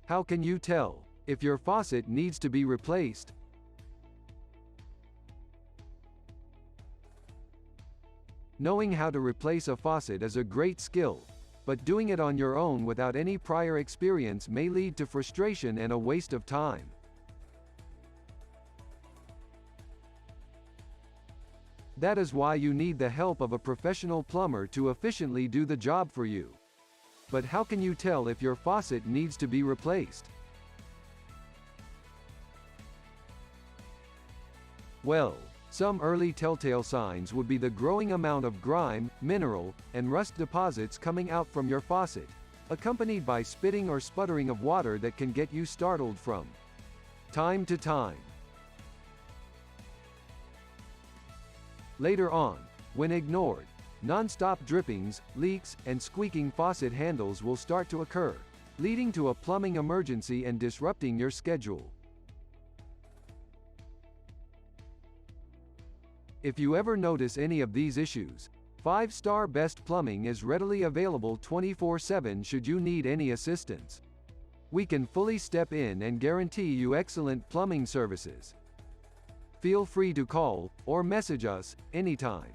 How can you tell if your faucet needs to be replaced? Knowing how to replace a faucet is a great skill, but doing it on your own without any prior experience may lead to frustration and a waste of time. That is why you need the help of a professional plumber to efficiently do the job for you. But how can you tell if your faucet needs to be replaced? Well, some early telltale signs would be the growing amount of grime, mineral, and rust deposits coming out from your faucet, accompanied by spitting or sputtering of water that can get you startled from time to time. Later on, when ignored, non-stop drippings, leaks, and squeaking faucet handles will start to occur, leading to a plumbing emergency and disrupting your schedule. If you ever notice any of these issues, 5-Star Best Plumbing is readily available 24/7 should you need any assistance. We can fully step in and guarantee you excellent plumbing services. Feel free to call or message us anytime.